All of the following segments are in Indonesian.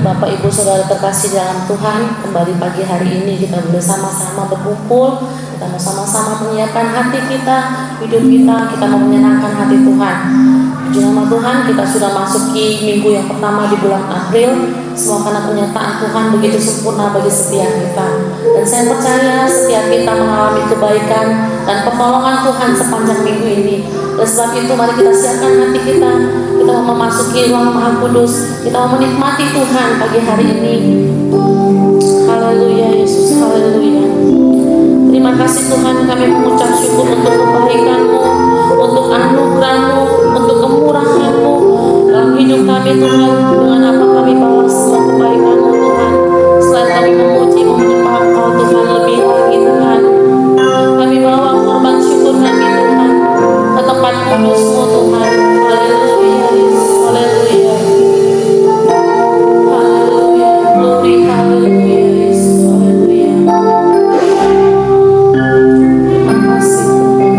Bapak Ibu Saudara terkasih dalam Tuhan, kembali pagi hari ini kita boleh sama-sama berkumpul. Kita mau sama-sama menyiapkan hati kita, hidup kita mau menyenangkan hati Tuhan. Puji nama Tuhan, kita sudah masuki minggu yang pertama di bulan April. Semua karena penyertaan Tuhan begitu sempurna bagi setiap kita. Dan saya percaya setiap kita mengalami kebaikan dan pertolongan Tuhan sepanjang minggu ini. Oleh sebab itu mari kita siapkan hati kita. Kita mau memasuki ruang Maha Kudus. Kita mau menikmati Tuhan pagi hari ini. Haleluya Yesus, haleluya. Terima kasih Tuhan, kami mengucap syukur untuk kebaikan-Mu, untuk anugerah-Mu, untuk kemurahan-Mu dalam hidup kami Tuhan. Dengan apa kami balas semua kebaikan-Mu Tuhan. Selain kami memuji, menyembah Engkau Tuhan lebih lagi Tuhan, kami bawa korban syukur kami Tuhan ke tempat kudus-Mu Tuhan. Haleluya Yesus, haleluya. Haleluya, glory, haleluya Yesus, haleluya. Terima kasih Tuhan.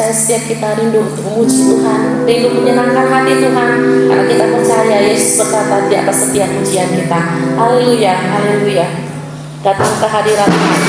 percaya setiap kita rindu untuk memuji Tuhan, rindu menyenangkan hati Tuhan, karena kita percaya Yesus berkata di atas setiap pujian kita. Haleluya, haleluya. Datang ke hadirat Tuhan.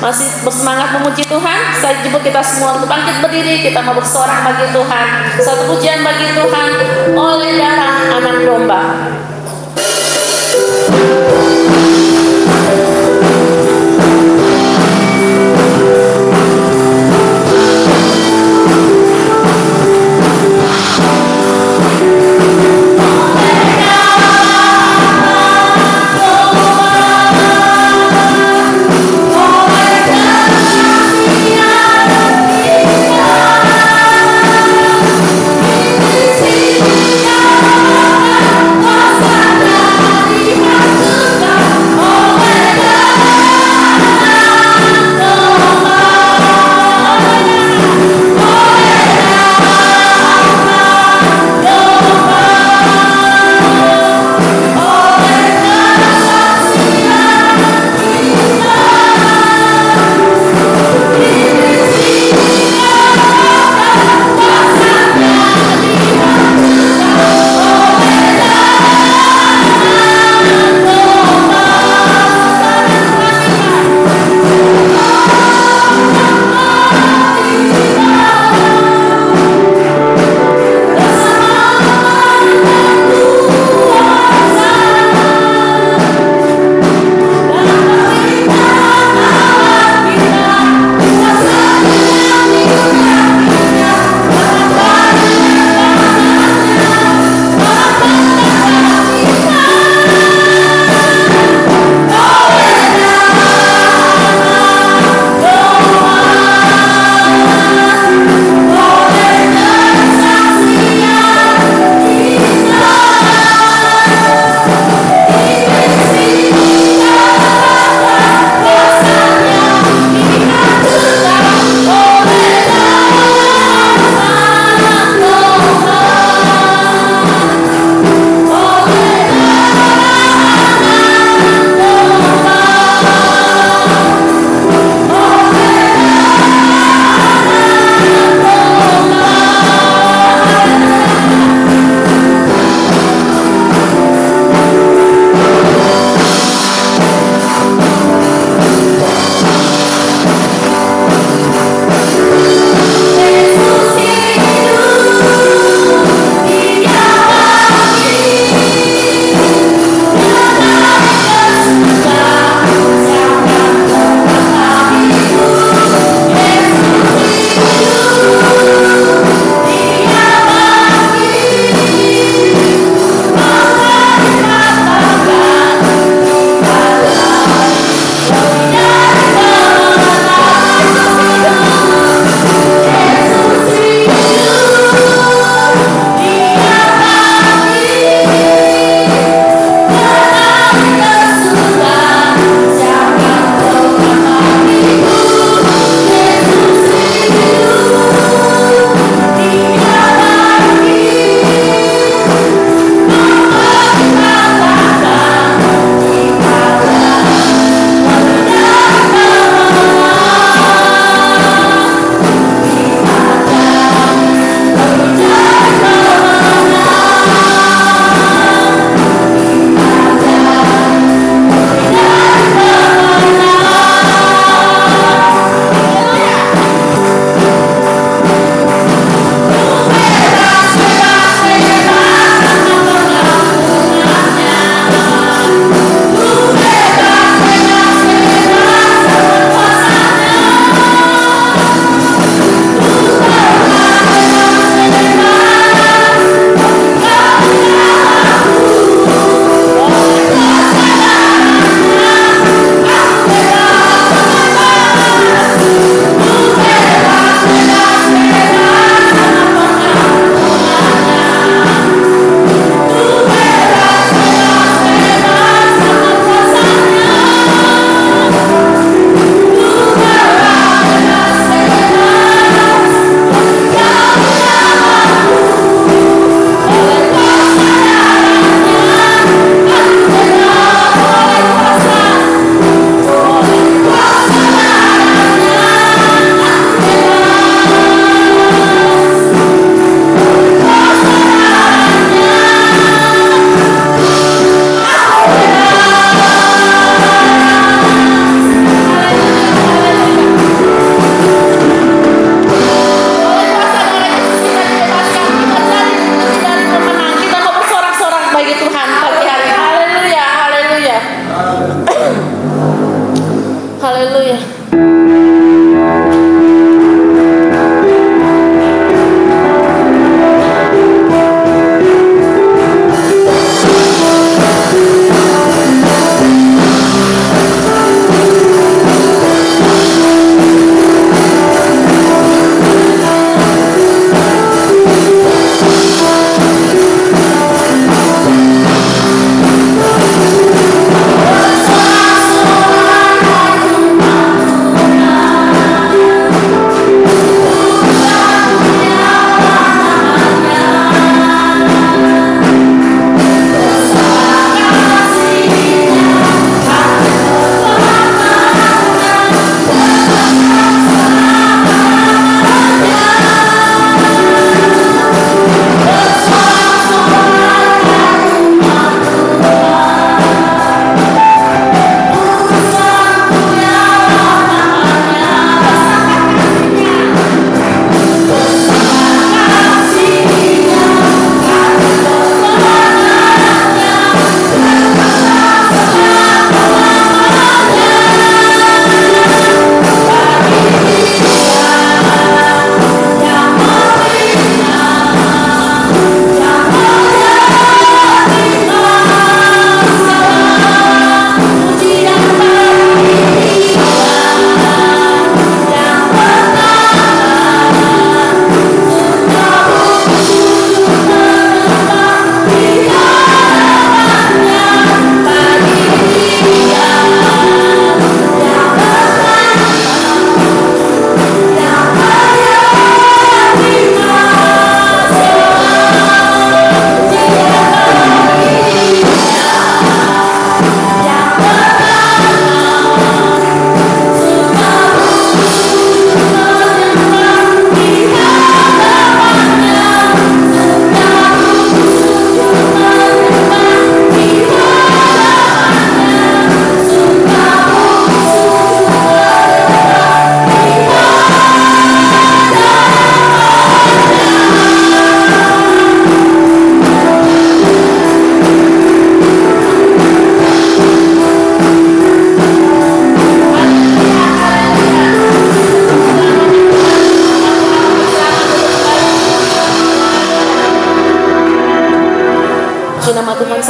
Masih bersemangat memuji Tuhan? Saya jemput kita semua untuk bangkit berdiri. Kita mau bersorak bagi Tuhan. Satu pujian bagi Tuhan oleh darah anak domba. Hosanna,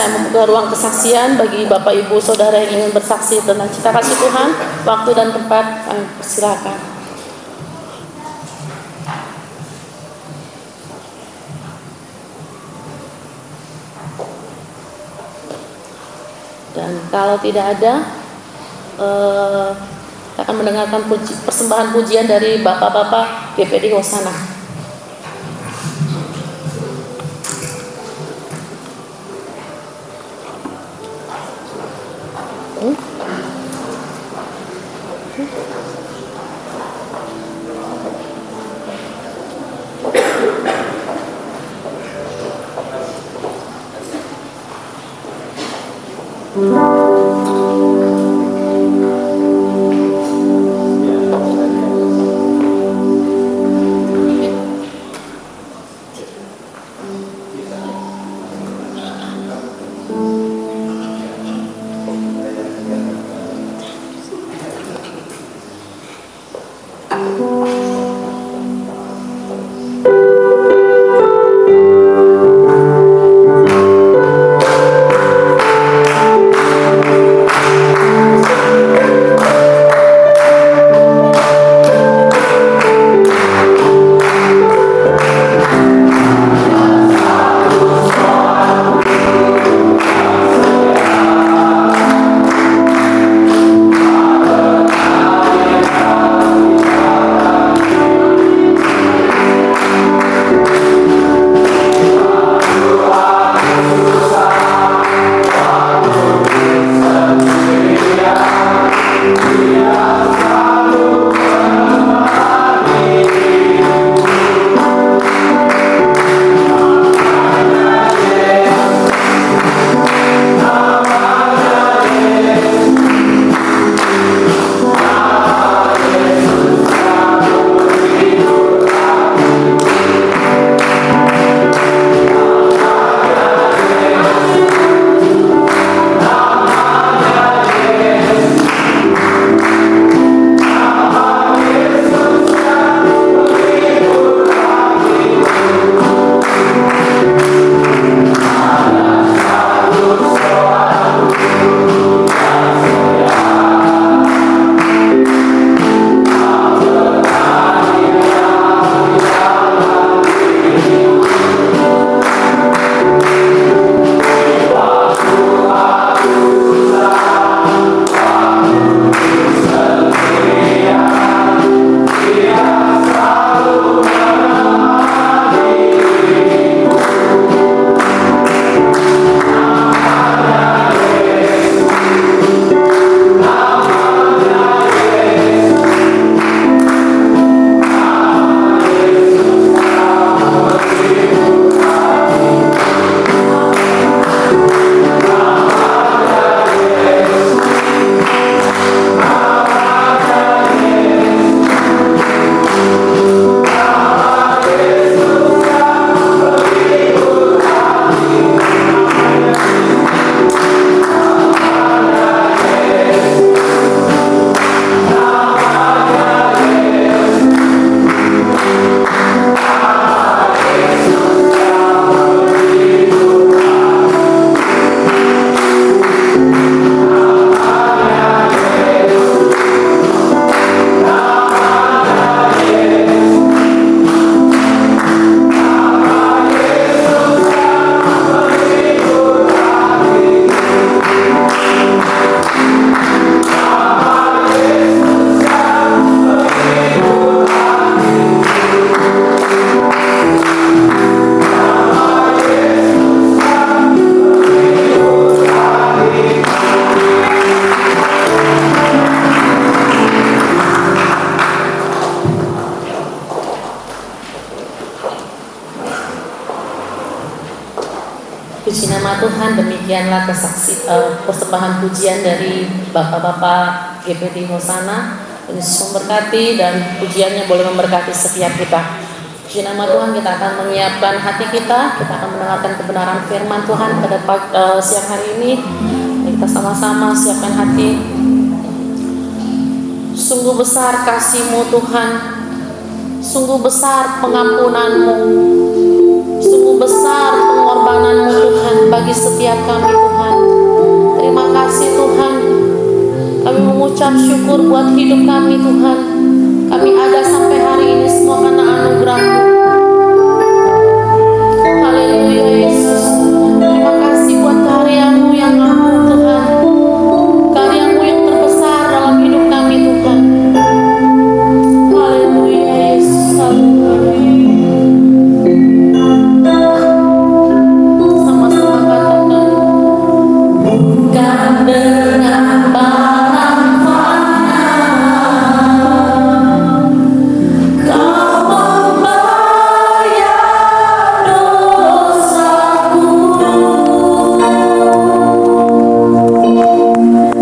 saya membuka ruang kesaksian bagi Bapak Ibu Saudara yang ingin bersaksi tentang cita kasih Tuhan. Waktu dan tempat kami persilakan. Dan kalau tidak ada, kita akan mendengarkan persembahan pujian dari Bapak-Bapak GPD Hosana. Puji nama Tuhan, demikianlah persembahan pujian dari Bapak-Bapak GPD Hosana. Yesus memberkati dan pujiannya boleh memberkati setiap kita. Puji nama Tuhan, kita akan menyiapkan hati kita akan mendengarkan kebenaran firman Tuhan pada siang hari ini. Kita sama-sama siapkan hati. Sungguh besar kasih-Mu Tuhan, sungguh besar pengampunan-Mu, sungguh besar pengorbanan pengorbanan-Mu Tuhan bagi setiap kami Tuhan. Terima kasih Tuhan. Kami mengucap syukur buat hidup kami Tuhan. Kami ada sampai hari ini semua karena anugerah-Mu. Haleluya Yesus. Terima kasih buat karya-Mu yang agung Tuhan. Karya-Mu yang terbesar dalam hidup kami Tuhan. Haleluya Yesus. Sama-sama katakan, bukan dengan barang fana Kau membayar dosaku,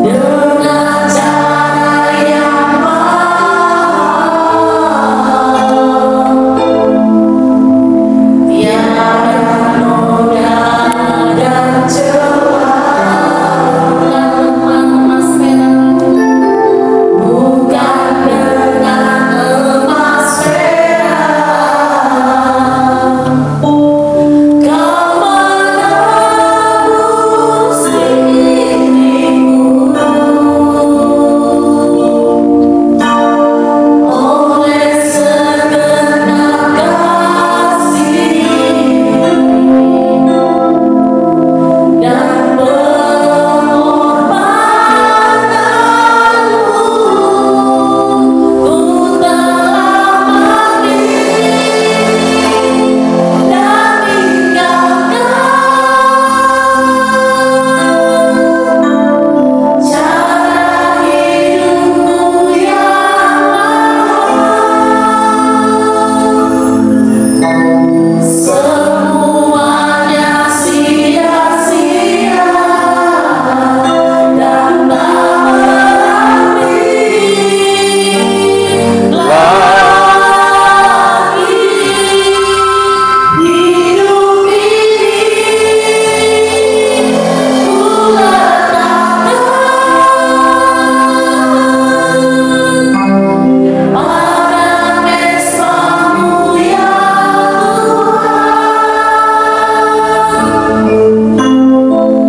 dengan cara yang mahal, tiada noda dan celah. Emas perak, bukan dengan emas perak Kau menebus diriku oleh segenap kasih dan pengorbanan-Mu. Ku telah mati dan tinggalkan cara hidupku yang semuanya sia-sia dan tak berarti lagi hidup ini. Ku letakkan pada mesbah-Mu ya Tuhan.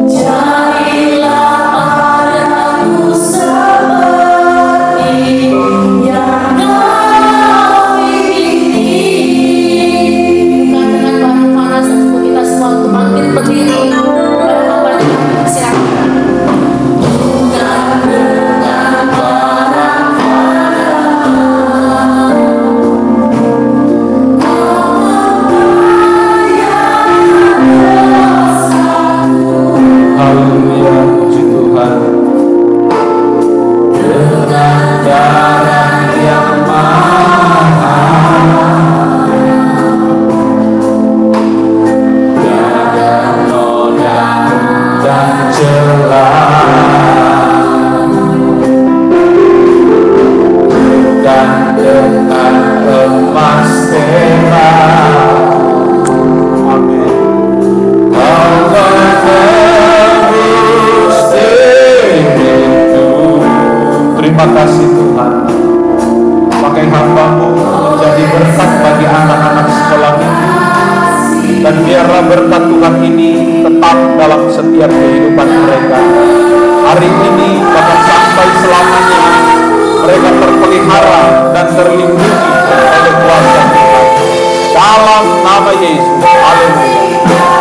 Jadilah padaku seperti yang Kau ingini. Bukan dengan barang panas, untuk kita semua untuk bangkit berdiri pada Bapaknya. Silakan. Bukan dengan barang Haleluya, puji Tuhan. Dengan darah yang mahal, tiada noda dan celah, bukan dengan emas perak. Amin. Kau menebus diriku. Terima kasih Tuhan. Pakai hamba-Mu menjadi berkat bagi anak-anak sekolah ini. Dan biarlah berkat Tuhan ini tetap dalam setiap kehidupan mereka. Hari ini bahkan sampai selamanya mereka terpelihara dan terlindungi oleh kuasa Tuhan. Dalam nama Yesus. Haleluya.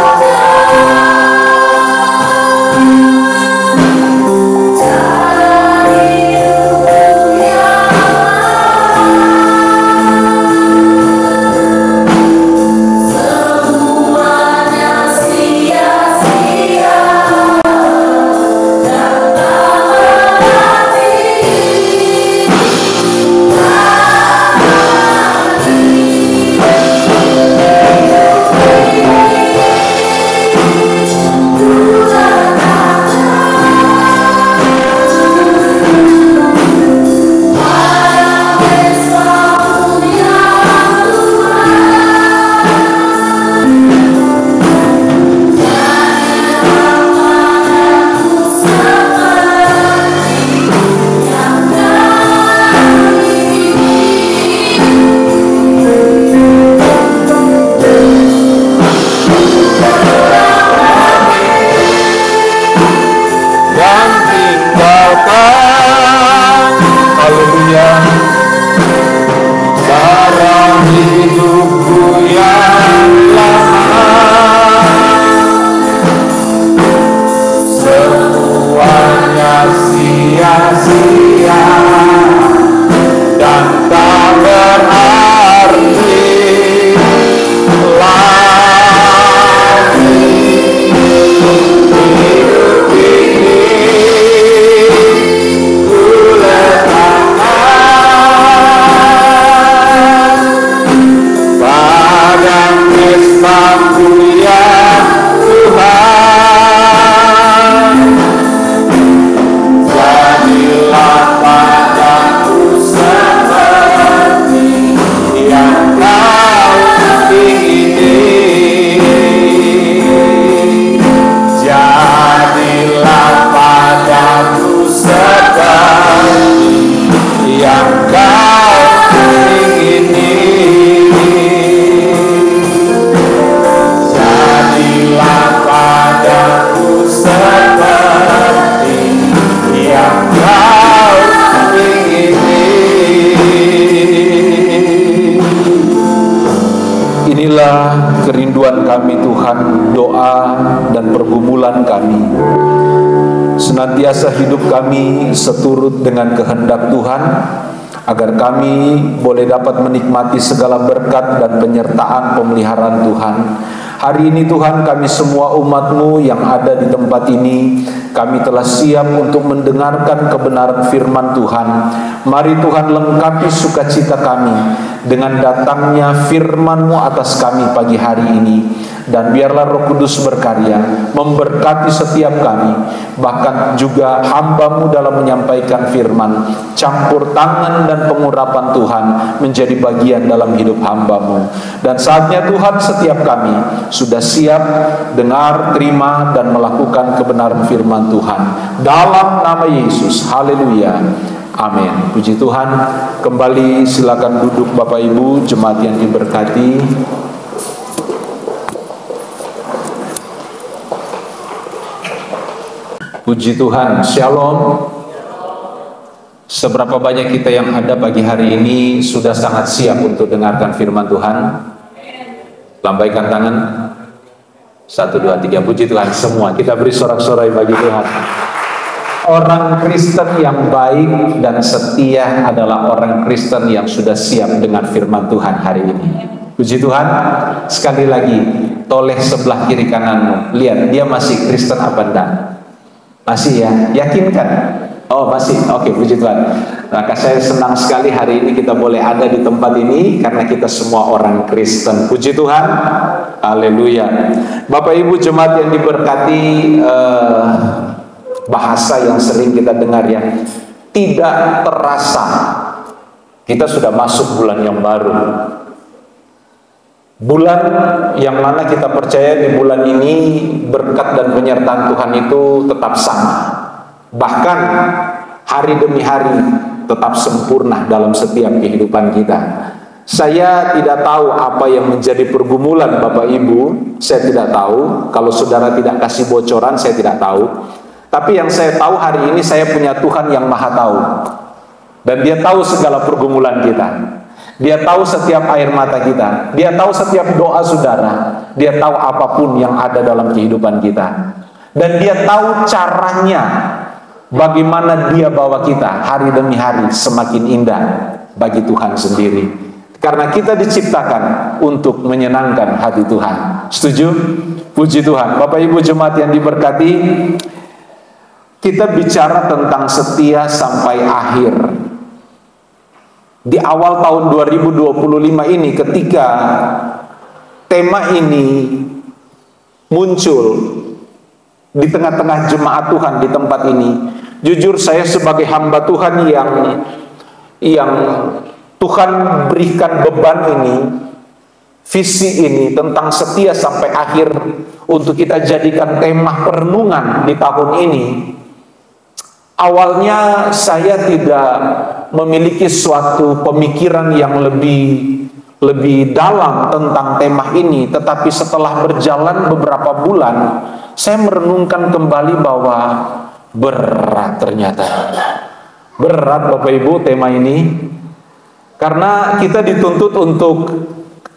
Semuanya sia-sia dan tak berarti lagi Tuhan doa dan pergumulan kami. Senantiasa hidup kami seturut dengan kehendak Tuhan, agar kami boleh dapat menikmati segala berkat dan penyertaan pemeliharaan Tuhan. Hari ini Tuhan, kami semua umat-Mu yang ada di tempat ini, kami telah siap untuk mendengarkan kebenaran firman Tuhan. Mari Tuhan lengkapi sukacita kami dengan datangnya firman-Mu atas kami pagi hari ini. Dan biarlah Roh Kudus berkarya, memberkati setiap kami, bahkan juga hamba-Mu dalam menyampaikan firman. Campur tangan dan pengurapan Tuhan menjadi bagian dalam hidup hamba-Mu. Dan saatnya Tuhan, setiap kami sudah siap dengar, terima, dan melakukan kebenaran firman Tuhan. Dalam nama Yesus, haleluya, amin. Puji Tuhan. Kembali silakan duduk Bapak Ibu, jemaat yang diberkati. Puji Tuhan, Shalom. Seberapa banyak kita yang ada pagi hari ini sudah sangat siap untuk dengarkan firman Tuhan? Lambaikan tangan. 1, 2, 3. Puji Tuhan semua. Kita beri sorak-sorai bagi Tuhan. Orang Kristen yang baik dan setia adalah orang Kristen yang sudah siap dengan firman Tuhan hari ini. Puji Tuhan. Sekali lagi, toleh sebelah kiri kananmu. Lihat, dia masih Kristen apa enggak? Masih ya? Yakinkan? Oh masih? Oke, puji Tuhan. Maka saya senang sekali hari ini kita boleh ada di tempat ini, karena kita semua orang Kristen. Puji Tuhan. Haleluya. Bapak Ibu jemaat yang diberkati, bahasa yang sering kita dengar ya, tidak terasa kita sudah masuk bulan yang baru. Bulan yang mana kita percaya di bulan ini berkat dan penyertaan Tuhan itu tetap sama. Bahkan hari demi hari tetap sempurna dalam setiap kehidupan kita. Saya tidak tahu apa yang menjadi pergumulan Bapak Ibu, saya tidak tahu. Kalau saudara tidak kasih bocoran, saya tidak tahu. Tapi yang saya tahu hari ini, saya punya Tuhan yang Maha Tahu. Dan Dia tahu segala pergumulan kita. Dia tahu setiap air mata kita. Dia tahu setiap doa saudara. Dia tahu apapun yang ada dalam kehidupan kita. Dan Dia tahu caranya bagaimana Dia bawa kita hari demi hari semakin indah bagi Tuhan sendiri. Karena kita diciptakan untuk menyenangkan hati Tuhan. Setuju? Puji Tuhan. Bapak Ibu jemaat yang diberkati, kita bicara tentang setia sampai akhir. Di awal tahun 2025 ini, ketika tema ini muncul di tengah-tengah jemaat Tuhan di tempat ini, jujur saya sebagai hamba Tuhan yang Tuhan berikan beban ini, visi ini tentang setia sampai akhir untuk kita jadikan tema perenungan di tahun ini. Awalnya saya tidak memiliki suatu pemikiran yang lebih dalam tentang tema ini, tetapi setelah berjalan beberapa bulan, saya merenungkan kembali bahwa berat ternyata. Berat Bapak Ibu tema ini, karena kita dituntut untuk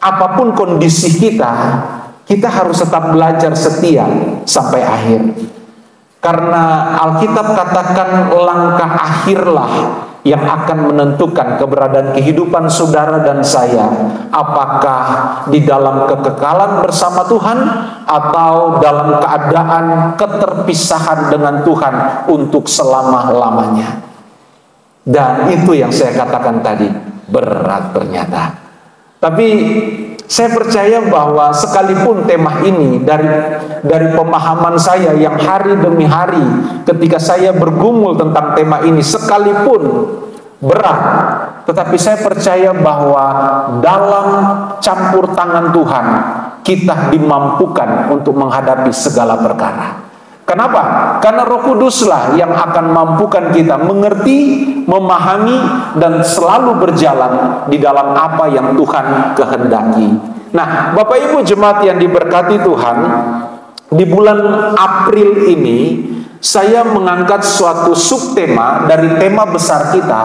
apapun kondisi kita harus tetap belajar setia sampai akhir. Karena Alkitab katakan langkah akhirlah yang akan menentukan keberadaan kehidupan saudara dan saya. Apakah di dalam kekekalan bersama Tuhan atau dalam keadaan keterpisahan dengan Tuhan untuk selama-lamanya. Dan itu yang saya katakan tadi, berat ternyata. Tapi saya percaya bahwa sekalipun tema ini dari pemahaman saya yang hari demi hari ketika saya bergumul tentang tema ini, sekalipun berat, tetapi saya percaya bahwa dalam campur tangan Tuhan kita dimampukan untuk menghadapi segala perkara. Kenapa? Karena Roh Kuduslah yang akan mampukan kita mengerti, memahami, dan selalu berjalan di dalam apa yang Tuhan kehendaki. Nah, Bapak Ibu jemaat yang diberkati Tuhan, di bulan April ini saya mengangkat suatu subtema dari tema besar kita,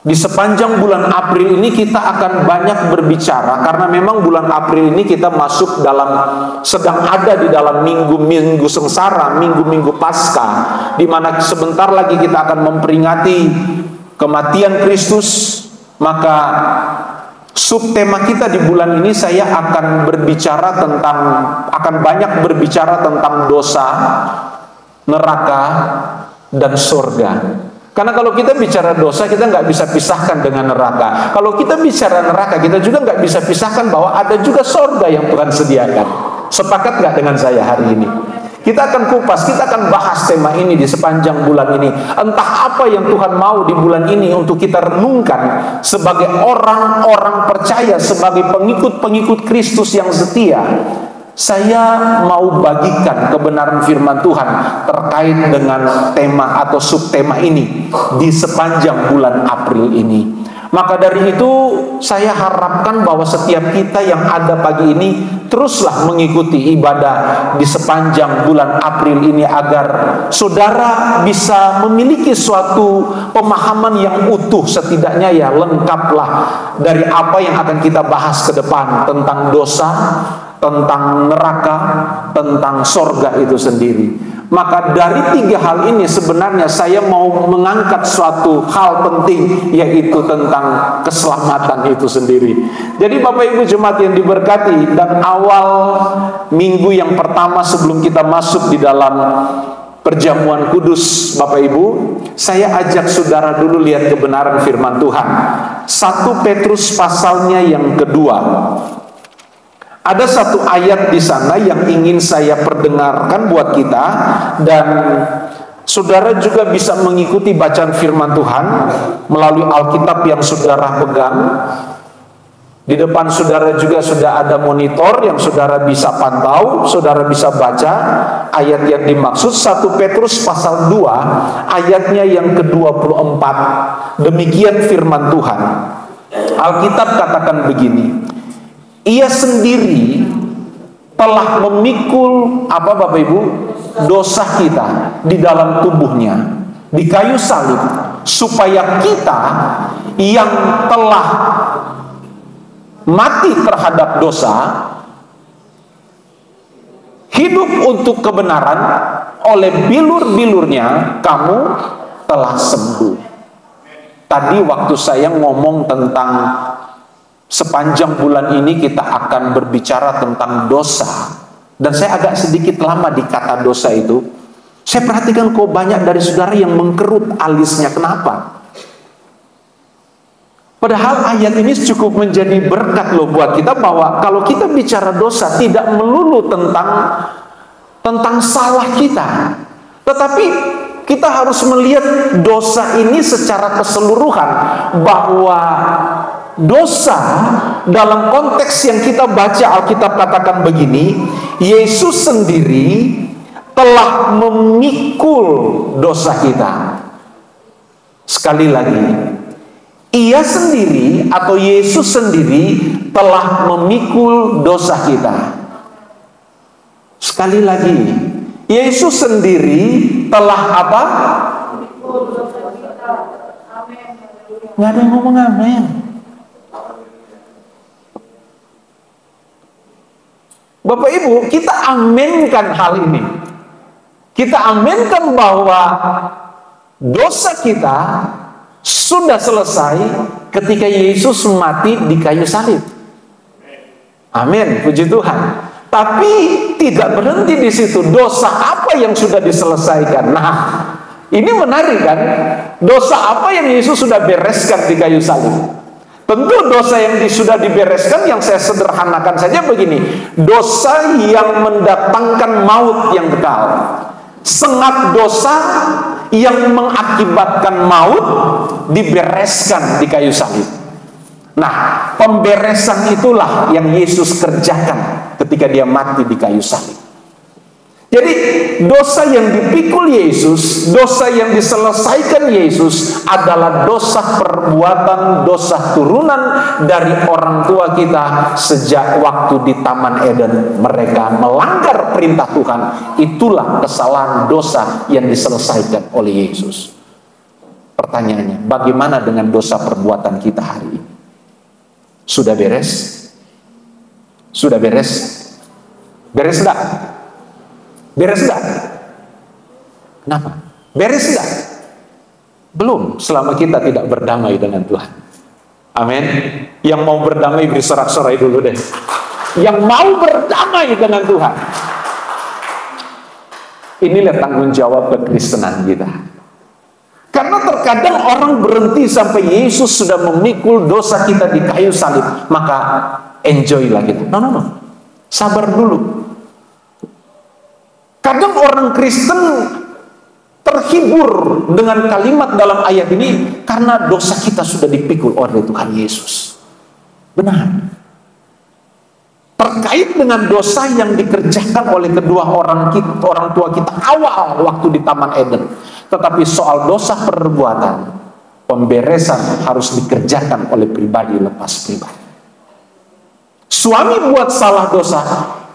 Di sepanjang bulan April ini kita akan banyak berbicara, karena memang bulan April ini kita masuk sedang ada di dalam minggu-minggu sengsara, minggu-minggu Paskah, di mana sebentar lagi kita akan memperingati kematian Kristus. Maka subtema kita di bulan ini saya akan banyak berbicara tentang dosa, neraka, dan surga. Karena kalau kita bicara dosa, kita nggak bisa pisahkan dengan neraka. Kalau kita bicara neraka, kita juga nggak bisa pisahkan bahwa ada juga surga yang Tuhan sediakan. Sepakat nggak dengan saya hari ini? Kita akan kupas, kita akan bahas tema ini di sepanjang bulan ini. Entah apa yang Tuhan mau di bulan ini untuk kita renungkan sebagai orang-orang percaya, sebagai pengikut-pengikut Kristus yang setia. Saya mau bagikan kebenaran firman Tuhan terkait dengan tema atau subtema ini di sepanjang bulan April ini. Maka dari itu saya harapkan bahwa setiap kita yang ada pagi ini teruslah mengikuti ibadah di sepanjang bulan April ini, agar saudara bisa memiliki suatu pemahaman yang utuh, setidaknya ya lengkaplah dari apa yang akan kita bahas ke depan tentang dosa, tentang neraka, tentang sorga itu sendiri. Maka dari 3 hal ini sebenarnya saya mau mengangkat suatu hal penting, yaitu tentang keselamatan itu sendiri. Jadi Bapak Ibu jemaat yang diberkati, dan awal minggu yang pertama sebelum kita masuk di dalam perjamuan kudus, Bapak Ibu, saya ajak saudara dulu lihat kebenaran firman Tuhan. 1 Petrus pasalnya yang kedua. Ada satu ayat di sana yang ingin saya perdengarkan buat kita, dan saudara juga bisa mengikuti bacaan firman Tuhan melalui Alkitab yang saudara pegang. Di depan saudara juga sudah ada monitor yang saudara bisa pantau, saudara bisa baca ayat yang dimaksud. 1 Petrus pasal 2 ayatnya yang ke-24. Demikian firman Tuhan. Alkitab katakan begini: Ia sendiri telah memikul Bapak Ibu? Dosa kita di dalam tubuhnya di kayu salib, supaya kita yang telah mati terhadap dosa hidup untuk kebenaran. Oleh bilur-bilurnya kamu telah sembuh. Tadi waktu saya ngomong tentang sepanjang bulan ini kita akan berbicara tentang dosa, dan saya agak sedikit lama di kata dosa itu. Saya perhatikan kok banyak dari saudara yang mengkerut alisnya. Kenapa? Padahal ayat ini cukup menjadi berkat loh buat kita, bahwa kalau kita bicara dosa tidak melulu tentang salah kita, tetapi kita harus melihat dosa ini secara keseluruhan, bahwa dosa dalam konteks yang kita baca Alkitab katakan begini: Yesus sendiri telah memikul dosa kita. Sekali lagi, Ia sendiri atau Yesus sendiri telah memikul dosa kita. Sekali lagi, Yesus sendiri telah apa? Nggak ada yang ngomong amin. Bapak Ibu, kita aminkan hal ini. Kita aminkan bahwa dosa kita sudah selesai ketika Yesus mati di kayu salib. Amin, puji Tuhan. Tapi tidak berhenti di situ. Dosa apa yang sudah diselesaikan? Nah, ini menarik kan? Dosa apa yang Yesus sudah bereskan di kayu salib? Tentu dosa yang sudah dibereskan, yang saya sederhanakan saja begini: dosa yang mendatangkan maut yang kekal, sengat dosa yang mengakibatkan maut dibereskan di kayu salib. Nah, pemberesan itulah yang Yesus kerjakan ketika dia mati di kayu salib. Jadi dosa yang dipikul Yesus, dosa yang diselesaikan Yesus adalah dosa perbuatan, dosa turunan dari orang tua kita sejak waktu di Taman Eden. Mereka melanggar perintah Tuhan. Itulah kesalahan dosa yang diselesaikan oleh Yesus. Pertanyaannya, bagaimana dengan dosa perbuatan kita hari ini? Sudah beres? Sudah beres? Beres enggak? Beres enggak? Kenapa? Beres enggak? Belum, selama kita tidak berdamai dengan Tuhan. Amin. Yang mau berdamai beri sorak-sorai dulu deh. Yang mau berdamai dengan Tuhan. Inilah tanggung jawab kekristenan kita. Karena terkadang orang berhenti sampai Yesus sudah memikul dosa kita di kayu salib, maka enjoy lah kita. No. Sabar dulu. Kadang orang Kristen terhibur dengan kalimat dalam ayat ini karena dosa kita sudah dipikul oleh Tuhan Yesus. Benar. Terkait dengan dosa yang dikerjakan oleh kedua orang tua kita awal waktu di Taman Eden. Tetapi soal dosa perbuatan, pemberesan harus dikerjakan oleh pribadi lepas pribadi. Suami buat salah dosa,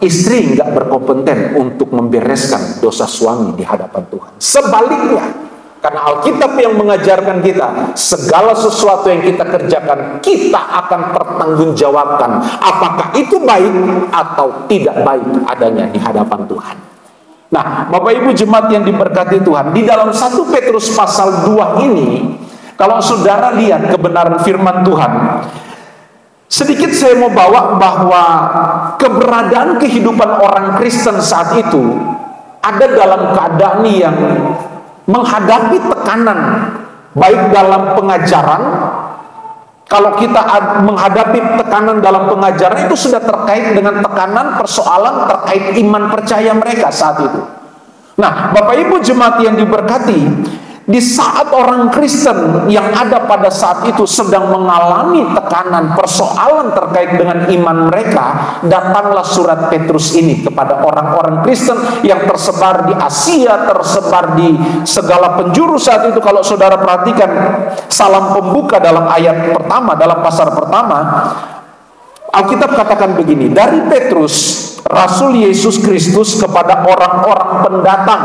istri nggak berkompeten untuk membereskan dosa suami di hadapan Tuhan. Sebaliknya, karena Alkitab yang mengajarkan kita, segala sesuatu yang kita kerjakan, kita akan pertanggungjawabkan apakah itu baik atau tidak baik adanya di hadapan Tuhan. Nah, Bapak Ibu jemaat yang diberkati Tuhan, di dalam 1 Petrus pasal 2 ini, kalau saudara lihat kebenaran firman Tuhan, sedikit saya mau bawa bahwa keberadaan kehidupan orang Kristen saat itu ada dalam keadaan yang menghadapi tekanan, baik dalam pengajaran. Kalau kita menghadapi tekanan dalam pengajaran, itu sudah terkait dengan tekanan persoalan terkait iman percaya mereka saat itu. Nah, Bapak Ibu jemaat yang diberkati, di saat orang Kristen yang ada pada saat itu sedang mengalami tekanan persoalan terkait dengan iman mereka, datanglah surat Petrus ini kepada orang-orang Kristen yang tersebar di Asia, tersebar di segala penjuru saat itu. Kalau saudara perhatikan salam pembuka dalam ayat pertama, dalam pasal pertama, Alkitab katakan begini, dari Petrus, Rasul Yesus Kristus kepada orang-orang pendatang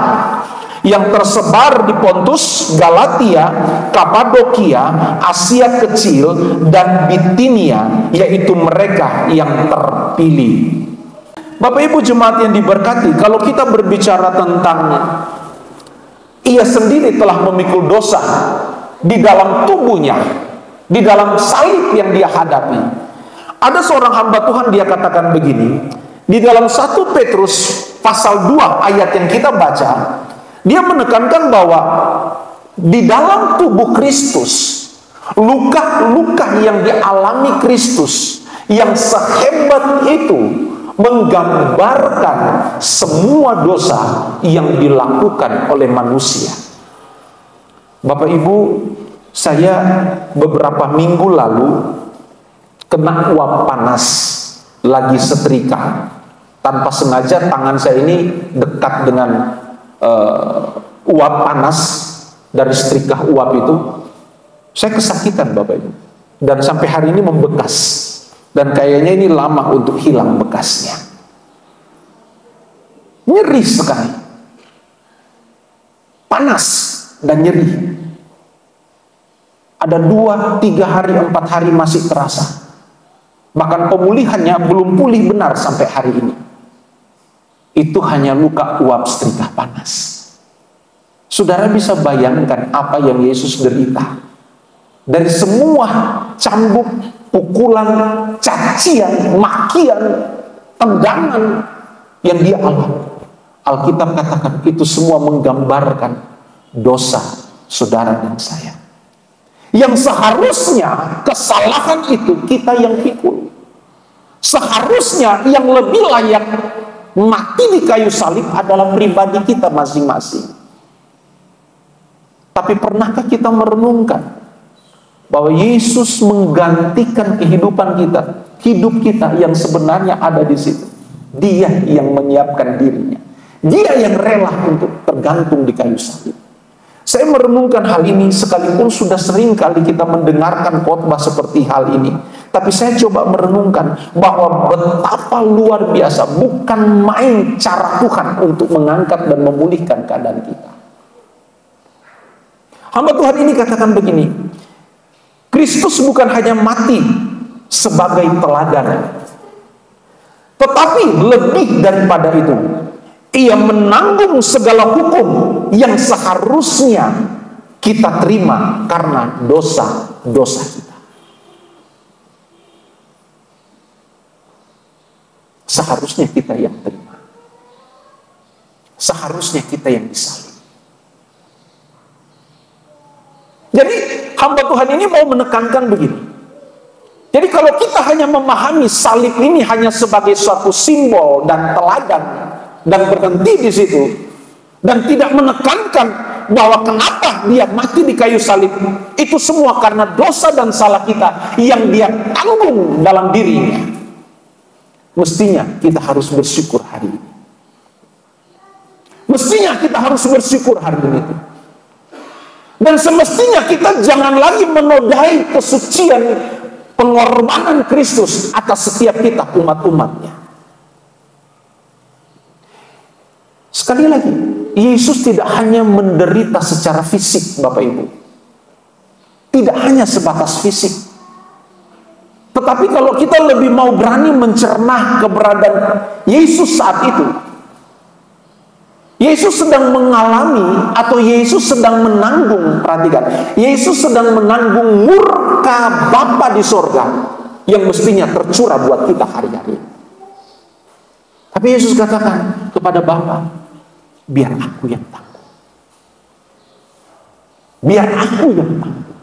yang tersebar di Pontus, Galatia, Kapadokia, Asia Kecil, dan Bitinia, yaitu mereka yang terpilih. Bapak Ibu jemaat yang diberkati, kalau kita berbicara tentang ia sendiri telah memikul dosa di dalam tubuhnya, di dalam salib yang dia hadapi. Ada seorang hamba Tuhan, dia katakan begini, di dalam 1 Petrus pasal 2 ayat yang kita baca, dia menekankan bahwa di dalam tubuh Kristus, luka-luka yang dialami Kristus yang sehebat itu menggambarkan semua dosa yang dilakukan oleh manusia. Bapak Ibu, saya beberapa minggu lalu kena uap panas, lagi setrika. Tanpa sengaja tangan saya ini dekat dengan uap panas dari setrika uap itu. Saya kesakitan Bapak Ibu, dan sampai hari ini membekas, dan kayaknya ini lama untuk hilang bekasnya. Nyeri sekali, panas dan nyeri. Ada 2, 3 hari, 4 hari masih terasa. Bahkan pemulihannya belum pulih benar sampai hari ini. Itu hanya luka uap setrika panas. Saudara bisa bayangkan apa yang Yesus derita. Dari semua cambuk, pukulan, cacian, makian, tendangan yang dia alami. Alkitab katakan itu semua menggambarkan dosa saudara dan saya. Yang seharusnya kesalahan itu kita yang pikul. Seharusnya yang lebih layak mati di kayu salib adalah pribadi kita masing-masing. Tapi pernahkah kita merenungkan bahwa Yesus menggantikan kehidupan kita, hidup kita yang sebenarnya ada di situ. Dia yang menyiapkan dirinya. Dia yang rela untuk tergantung di kayu salib. Saya merenungkan hal ini sekalipun sudah sering kali kita mendengarkan khotbah seperti hal ini. Tapi saya coba merenungkan bahwa betapa luar biasa, bukan main cara Tuhan untuk mengangkat dan memulihkan keadaan kita. Hamba Tuhan ini katakan begini, Kristus bukan hanya mati sebagai teladan, tetapi lebih daripada itu, ia menanggung segala hukum yang seharusnya kita terima karena dosa-dosa kita. Seharusnya kita yang terima. Seharusnya kita yang disalib. Jadi hamba Tuhan ini mau menekankan begini. Jadi kalau kita hanya memahami salib ini hanya sebagai suatu simbol dan teladan dan berhenti di situ dan tidak menekankan bahwa kenapa dia mati di kayu salib, itu semua karena dosa dan salah kita yang dia tanggung dalam dirinya, mestinya kita harus bersyukur hari ini. Mestinya kita harus bersyukur hari ini. Dan semestinya kita jangan lagi menodai kesucian pengorbanan Kristus atas setiap kita umat-umatnya. Sekali lagi, Yesus tidak hanya menderita secara fisik, Bapak Ibu. Tidak hanya sebatas fisik. Tetapi kalau kita lebih mau berani mencerna keberadaan Yesus saat itu, Yesus sedang mengalami atau Yesus sedang menanggung, perhatikan, Yesus sedang menanggung murka Bapa di sorga yang mestinya tercurah buat kita hari-hari. Tapi Yesus katakan kepada Bapa, biar aku yang tanggung. Biar aku yang tanggung.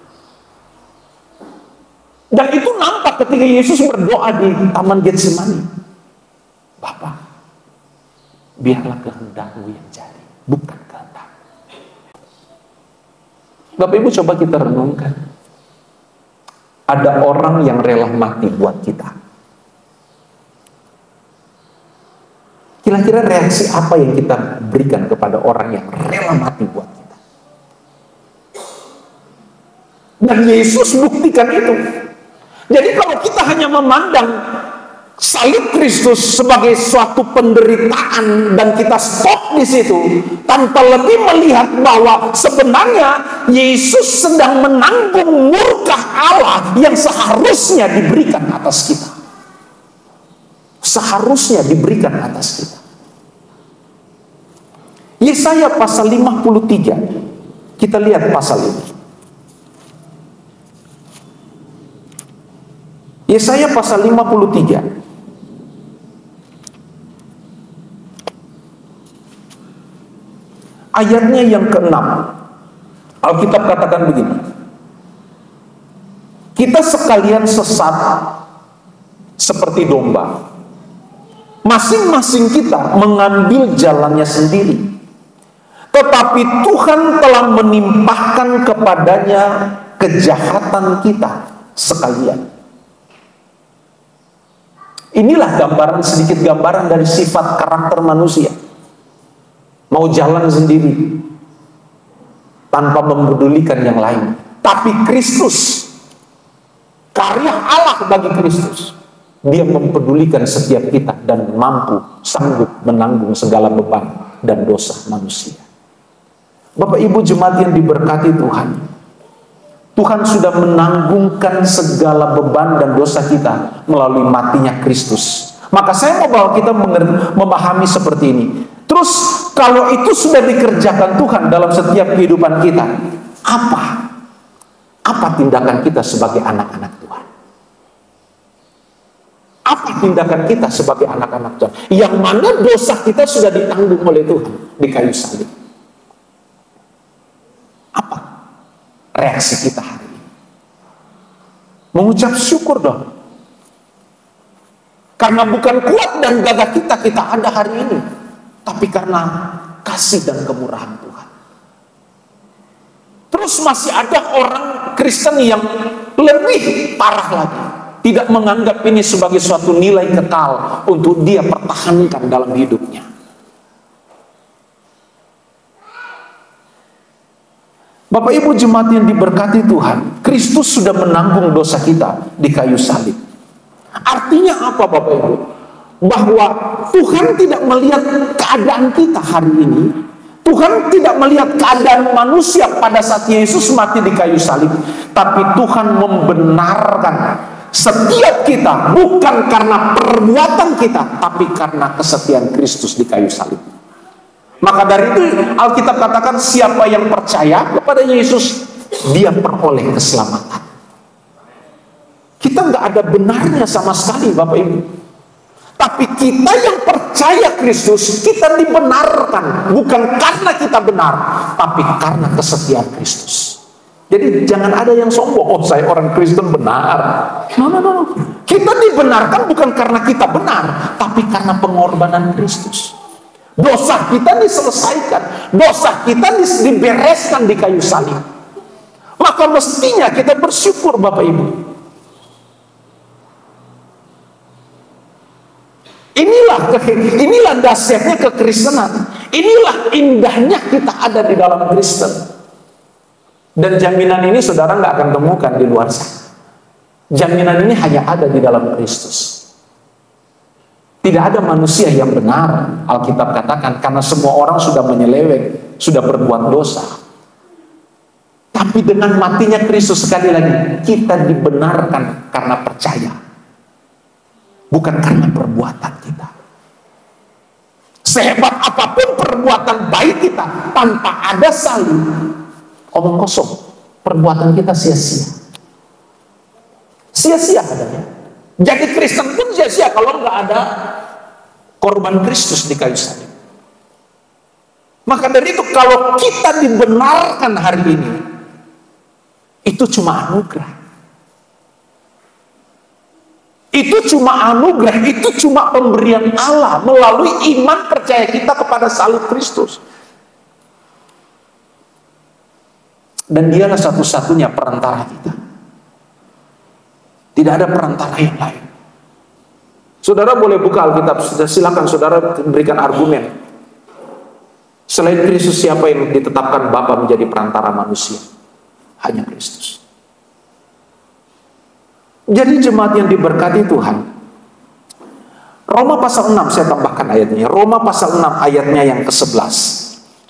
Dan itu nampak ketika Yesus berdoa di Taman Getsemani. Bapa, biarlah kehendak-Mu yang jadi, bukan kehendak. Bapak Ibu, coba kita renungkan. Ada orang yang rela mati buat kita. Kira-kira reaksi apa yang kita berikan kepada orang yang rela mati buat kita? Dan Yesus buktikan itu. Jadi kalau kita hanya memandang salib Kristus sebagai suatu penderitaan dan kita stop di situ tanpa lebih melihat bahwa sebenarnya Yesus sedang menanggung murka Allah yang seharusnya diberikan atas kita. Seharusnya diberikan atas kita. Yesaya pasal 53. Kita lihat pasal ini. Yesaya pasal 53. Ayatnya yang ke-6. Alkitab katakan begini. Kita sekalian sesat seperti domba. Masing-masing kita mengambil jalannya sendiri. Tetapi Tuhan telah menimpahkan kepadanya kejahatan kita sekalian. Inilah gambaran, sedikit gambaran dari sifat karakter manusia. Mau jalan sendiri tanpa mempedulikan yang lain. Tapi Kristus, karya Allah bagi Kristus, Dia mempedulikan setiap kita dan mampu, sanggup menanggung segala beban dan dosa manusia. Bapak Ibu jemaat yang diberkati Tuhan, Tuhan sudah menanggungkan segala beban dan dosa kita melalui matinya Kristus. Maka saya mau bawa kita memahami seperti ini. Terus kalau itu sudah dikerjakan Tuhan dalam setiap kehidupan kita, apa tindakan kita sebagai anak-anak Tuhan? Apa tindakan kita sebagai anak-anak Tuhan? Yang mana dosa kita sudah ditanggung oleh Tuhan di kayu salib. Apa reaksi kita hari ini? Mengucap syukur dong. Karena bukan kuat dan gagah kita ada hari ini, tapi karena kasih dan kemurahan Tuhan. Terus masih ada orang Kristen yang lebih parah lagi, tidak menganggap ini sebagai suatu nilai kekal untuk dia pertahankan dalam hidupnya. Bapak Ibu jemaat yang diberkati Tuhan, Kristus sudah menanggung dosa kita di kayu salib. Artinya apa Bapak Ibu? Bahwa Tuhan tidak melihat keadaan kita hari ini, Tuhan tidak melihat keadaan manusia pada saat Yesus mati di kayu salib, tapi Tuhan membenarkan setiap kita bukan karena perbuatan kita, tapi karena kesetiaan Kristus di kayu salib. Maka dari itu Alkitab katakan siapa yang percaya kepada Yesus, dia peroleh keselamatan. Kita nggak ada benarnya sama sekali, Bapak Ibu. Tapi kita yang percaya Kristus, kita dibenarkan bukan karena kita benar, tapi karena kesetiaan Kristus. Jadi jangan ada yang sombong, oh saya orang Kristen benar. No. Kita dibenarkan bukan karena kita benar, tapi karena pengorbanan Kristus. Dosa kita diselesaikan, dosa kita dibereskan di kayu salib. Maka mestinya kita bersyukur, Bapak Ibu. Inilah dahsyatnya kekristenan. Inilah indahnya kita ada di dalam Kristen. Dan jaminan ini saudara nggak akan temukan di luar sana. Jaminan ini hanya ada di dalam Kristus. Tidak ada manusia yang benar, Alkitab katakan, karena semua orang sudah menyeleweng, sudah berbuat dosa. Tapi dengan matinya Kristus, sekali lagi, kita dibenarkan karena percaya. Bukan karena perbuatan kita. Sehebat apapun perbuatan baik kita, tanpa ada salib, omong kosong, perbuatan kita sia-sia. Sia-sia adanya. Jadi Kristen pun sia-sia kalau nggak ada korban Kristus di kayu salib. Maka dari itu kalau kita dibenarkan hari ini, itu cuma anugerah. Itu cuma anugerah, itu cuma pemberian Allah melalui iman percaya kita kepada salib Kristus. Dan dialah satu-satunya perantara kita. Tidak ada perantara yang lain. Saudara boleh buka Alkitab, silakan saudara berikan argumen. Selain Kristus, siapa yang ditetapkan Bapa menjadi perantara manusia? Hanya Kristus. Jadi jemaat yang diberkati Tuhan, Roma pasal 6, saya tambahkan ayatnya. Roma pasal 6 ayatnya yang ke-11.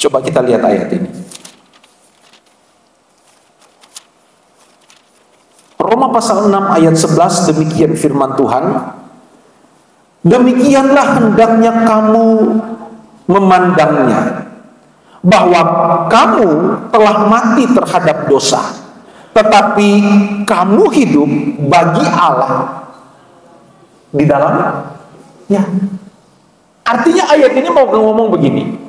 Coba kita lihat ayat ini. Roma pasal 6 ayat 11, demikian firman Tuhan. Demikianlah hendaknya kamu memandangnya, bahwa kamu telah mati terhadap dosa, tetapi kamu hidup bagi Allah di dalam ya. Artinya ayat ini mau ngomong begini.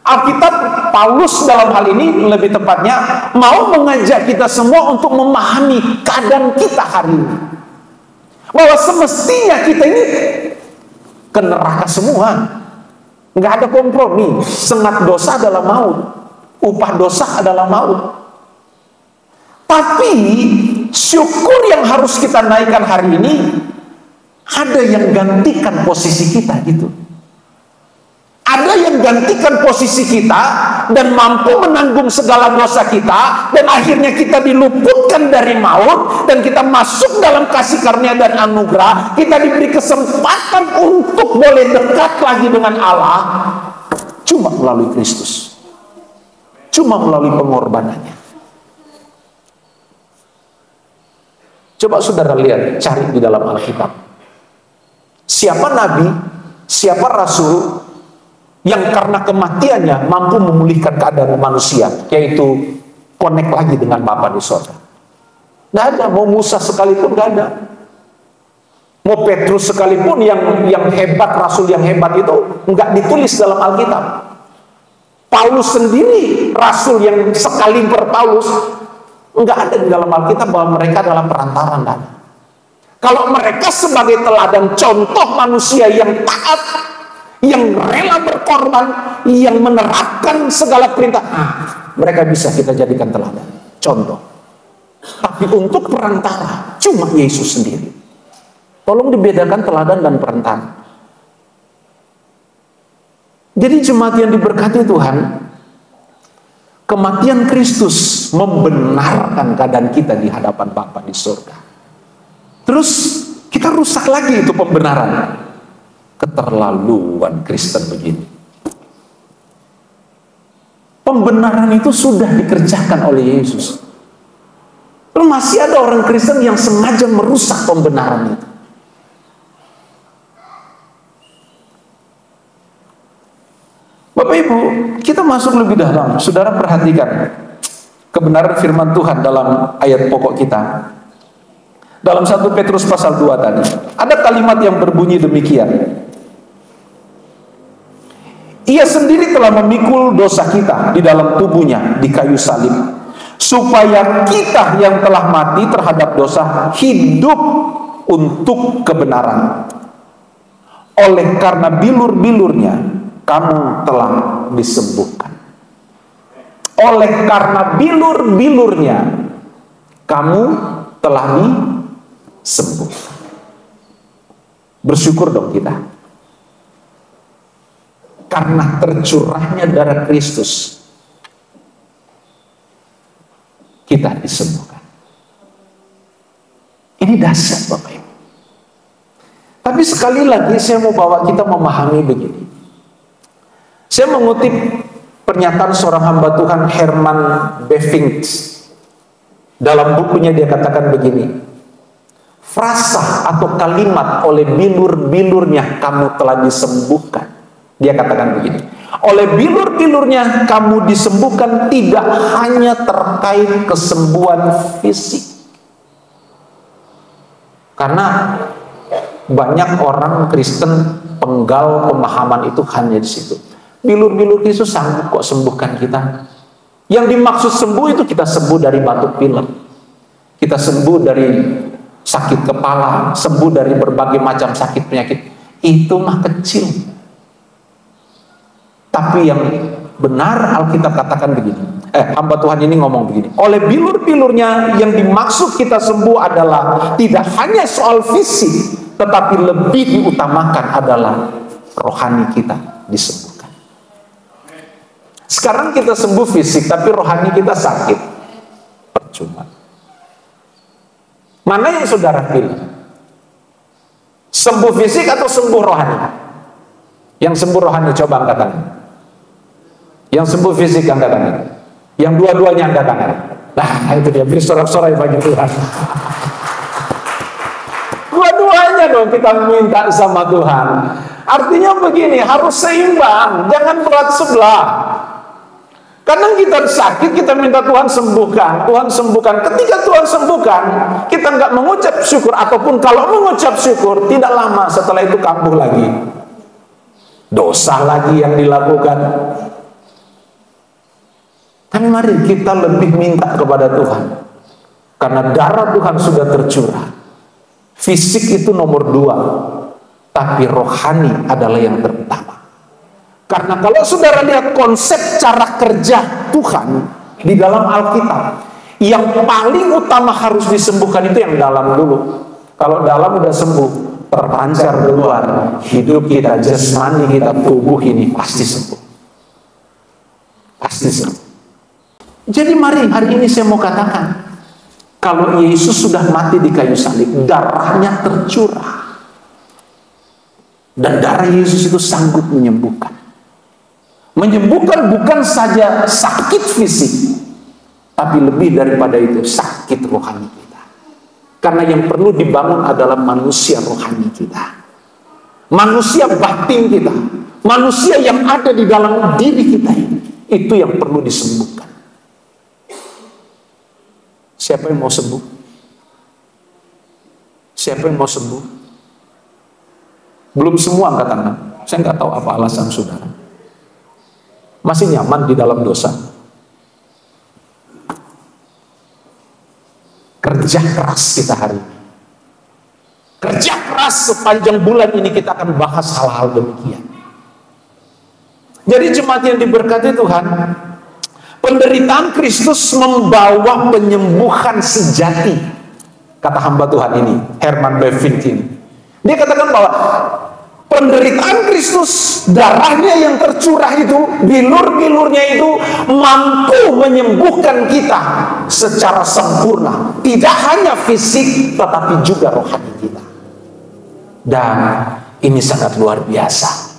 Alkitab, Paulus dalam hal ini lebih tepatnya mau mengajak kita semua untuk memahami keadaan kita hari ini. Bahwa semestinya kita ini ke neraka semua. Nggak ada kompromi. Sengat dosa adalah maut. Upah dosa adalah maut. Tapi syukur yang harus kita naikkan hari ini, ada yang gantikan posisi kita gitu. Ada yang gantikan posisi kita dan mampu menanggung segala dosa kita, dan akhirnya kita diluputkan dari maut dan kita masuk dalam kasih karunia dan anugerah. Kita diberi kesempatan untuk boleh dekat lagi dengan Allah cuma melalui Kristus, cuma melalui pengorbanannya. Coba saudara lihat, cari di dalam Alkitab. Siapa nabi, siapa rasul yang karena kematiannya mampu memulihkan keadaan manusia, yaitu connect lagi dengan Bapa di sorga? Nggak ada. Mau Musa sekalipun nggak ada. Mau Petrus sekalipun yang hebat, rasul yang hebat itu nggak ditulis dalam Alkitab. Paulus sendiri, rasul yang sekaliber Paulus, nggak ada di dalam Alkitab bahwa mereka adalah perantara. Enggak. Kalau mereka sebagai teladan contoh manusia yang taat, yang rela berkorban, yang menerapkan segala perintah, mereka bisa kita jadikan teladan, contoh. Tapi untuk perantara, cuma Yesus sendiri. Tolong dibedakan teladan dan perantara. Jadi jemaat yang diberkati Tuhan, kematian Kristus membenarkan keadaan kita di hadapan Bapa di surga. Terus kita rusak lagi itu pembenaran. Keterlaluan Kristen begini. Pembenaran itu sudah dikerjakan oleh Yesus. Lalu masih ada orang Kristen yang sengaja merusak pembenaran itu. Bapak Ibu, kita masuk lebih dalam. Saudara perhatikan kebenaran firman Tuhan dalam ayat pokok kita. Dalam 1 Petrus pasal 2 tadi, ada kalimat yang berbunyi demikian. Ia sendiri telah memikul dosa kita di dalam tubuhnya di kayu salib, supaya kita yang telah mati terhadap dosa hidup untuk kebenaran. Oleh karena bilur-bilurnya kamu telah disembuhkan. Oleh karena bilur-bilurnya kamu telah disembuhkan. Bersyukur dong kita. Karena tercurahnya darah Kristus, kita disembuhkan. Ini dahsyat Bapak Ibu. Tapi sekali lagi saya mau bawa kita memahami begini. Saya mengutip pernyataan seorang hamba Tuhan, Herman Bavinck. Dalam bukunya dia katakan begini, frasa atau kalimat oleh bilur-bilurnya kamu telah disembuhkan. Dia katakan begini, oleh bilur-bilurnya kamu disembuhkan tidak hanya terkait kesembuhan fisik. Karena banyak orang Kristen penggal pemahaman itu hanya di situ. Bilur-bilur Yesus sanggup kok sembuhkan kita. Yang dimaksud sembuh itu kita sembuh dari batuk pilek, kita sembuh dari sakit kepala, sembuh dari berbagai macam sakit penyakit. Itu mah kecil. Tapi yang benar Alkitab katakan begini, hamba Tuhan ini ngomong begini, oleh bilur-bilurnya yang dimaksud kita sembuh adalah tidak hanya soal fisik, tetapi lebih diutamakan adalah rohani kita disembuhkan. Sekarang kita sembuh fisik, tapi rohani kita sakit, percuma. Mana yang saudara pilih? Sembuh fisik atau sembuh rohani? Yang sembuh rohani coba angkat tangan. Yang sembuh fisik angkat tangan. Yang dua-duanya angkat tangan. Nah itu dia, beri sorak-sorai bagi Tuhan. Dua-duanya dong kita minta sama Tuhan. Artinya begini, harus seimbang, jangan berat sebelah. Kadang kita sakit, kita minta Tuhan sembuhkan, Tuhan sembuhkan. Ketika Tuhan sembuhkan, kita nggak mengucap syukur, ataupun kalau mengucap syukur, tidak lama setelah itu kambuh lagi. Dosa lagi yang dilakukan. Kan mari kita lebih minta kepada Tuhan, karena darah Tuhan sudah tercurah. Fisik itu nomor 2, tapi rohani adalah yang terutama. Karena kalau saudara lihat konsep cara kerja Tuhan di dalam Alkitab, yang paling utama harus disembuhkan itu yang dalam dulu. Kalau dalam udah sembuh, terpancar keluar, hidup kita, jasmani kita, tubuh ini pasti sembuh. Pasti sembuh. Jadi mari hari ini saya mau katakan, kalau Yesus sudah mati di kayu salib, darahnya tercurah, dan darah Yesus itu sanggup menyembuhkan. Menyembuhkan bukan saja sakit fisik, tapi lebih daripada itu sakit rohani kita. Karena yang perlu dibangun adalah manusia rohani kita, manusia batin kita, manusia yang ada di dalam diri kita ini. Itu yang perlu disembuhkan. Siapa yang mau sembuh? Siapa yang mau sembuh? Belum semua angkat tangan. Saya nggak tahu apa alasan saudara. Masih nyaman di dalam dosa. Kerja keras kita hari ini. Kerja keras sepanjang bulan ini kita akan bahas hal-hal demikian. Jadi jemaat yang diberkati Tuhan, penderitaan Kristus membawa penyembuhan sejati, kata hamba Tuhan ini, Herman Bavinck ini. Dia katakan bahwa penderitaan Kristus, darahnya yang tercurah itu, bilur-bilurnya itu mampu menyembuhkan kita secara sempurna. Tidak hanya fisik, tetapi juga rohani kita. Dan ini sangat luar biasa.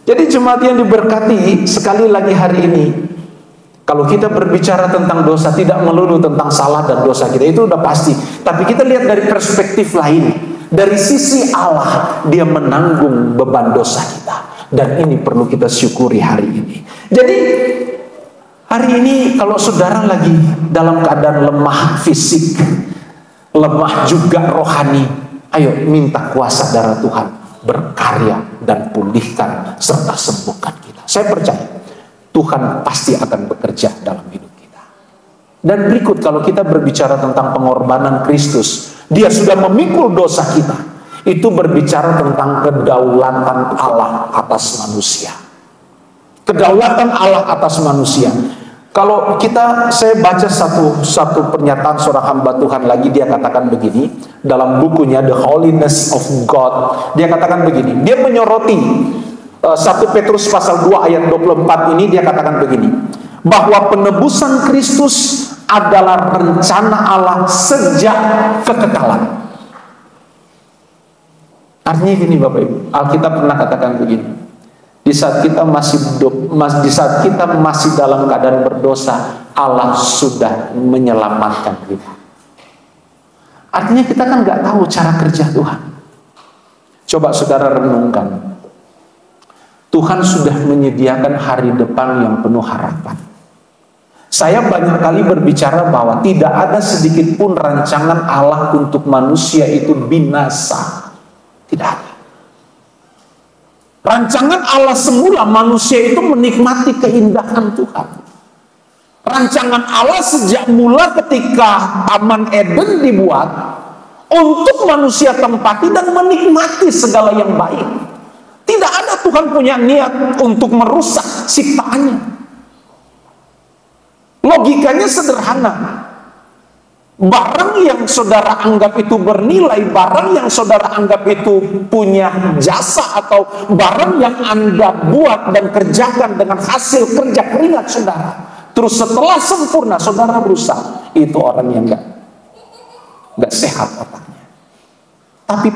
Jadi jemaat yang diberkati, sekali lagi hari ini, Kalau kita berbicara tentang dosa, tidak melulu tentang salah dan dosa kita, itu udah pasti. Tapi kita lihat dari perspektif lain. Dari sisi Allah, dia menanggung beban dosa kita. Dan ini perlu kita syukuri hari ini. Jadi, hari ini kalau saudara lagi dalam keadaan lemah fisik, lemah juga rohani, ayo minta kuasa darah Tuhan berkarya dan pulihkan serta sembuhkan kita. Saya percaya Tuhan pasti akan bekerja dalam hidup kita. Dan berikut, kalau kita berbicara tentang pengorbanan Kristus, dia sudah memikul dosa kita. Itu berbicara tentang kedaulatan Allah atas manusia. Kedaulatan Allah atas manusia. Kalau saya baca satu pernyataan seorang hamba Tuhan lagi, dia katakan begini dalam bukunya The Holiness of God. Dia katakan begini, dia menyoroti 1 Petrus pasal 2 ayat 24 ini, dia katakan begini, bahwa penebusan Kristus adalah rencana Allah sejak kekekalan. Artinya gini Bapak Ibu, Alkitab pernah katakan begini, di saat kita masih dalam keadaan berdosa, Allah sudah menyelamatkan kita. Artinya kita kan nggak tahu cara kerja Tuhan. Coba saudara renungkan, Tuhan sudah menyediakan hari depan yang penuh harapan. Saya banyak kali berbicara bahwa tidak ada sedikit pun rancangan Allah untuk manusia itu binasa. Tidak ada. Rancangan Allah semula manusia itu menikmati keindahan Tuhan. Rancangan Allah sejak mula ketika Taman Eden dibuat untuk manusia tempati dan menikmati segala yang baik. Tidak ada Tuhan punya niat untuk merusak ciptaannya. Logikanya sederhana. Barang yang saudara anggap itu bernilai, barang yang saudara anggap itu punya jasa, atau barang yang Anda buat dan kerjakan dengan hasil kerja keringat saudara, terus setelah sempurna saudara rusak, itu orang yang nggak sehat otaknya. Tapi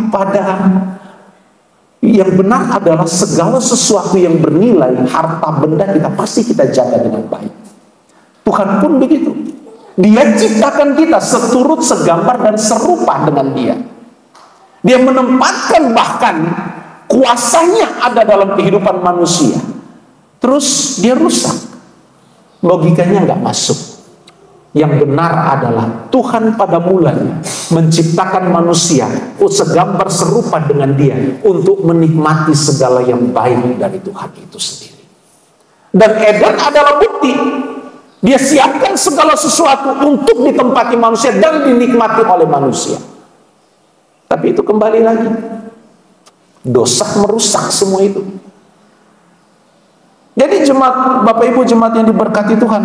yang benar adalah segala sesuatu yang bernilai, harta benda kita pasti kita jaga dengan baik. Tuhan pun begitu. Dia ciptakan kita seturut, segambar, dan serupa dengan dia. Dia menempatkan bahkan kuasanya ada dalam kehidupan manusia. Terus dia rusak. Logikanya nggak masuk. Yang benar adalah Tuhan pada mulanya menciptakan manusia segambar serupa dengan dia untuk menikmati segala yang baik dari Tuhan itu sendiri. Dan Eden adalah bukti. Dia siapkan segala sesuatu untuk ditempati manusia dan dinikmati oleh manusia. Tapi itu kembali lagi, dosa merusak semua itu. Jadi jemaat, Bapak Ibu jemaat yang diberkati Tuhan,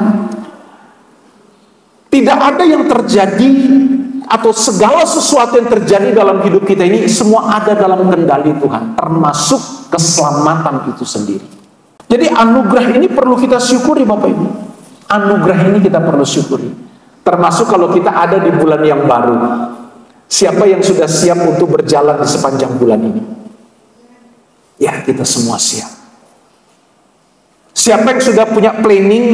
tidak ada yang terjadi atau segala sesuatu yang terjadi dalam hidup kita ini semua ada dalam kendali Tuhan, termasuk keselamatan itu sendiri. Jadi anugerah ini perlu kita syukuri Bapak Ibu. Anugerah ini kita perlu syukuri. Termasuk kalau kita ada di bulan yang baru. Siapa yang sudah siap untuk berjalan di sepanjang bulan ini? Ya, kita semua siap. Siapa yang sudah punya planning,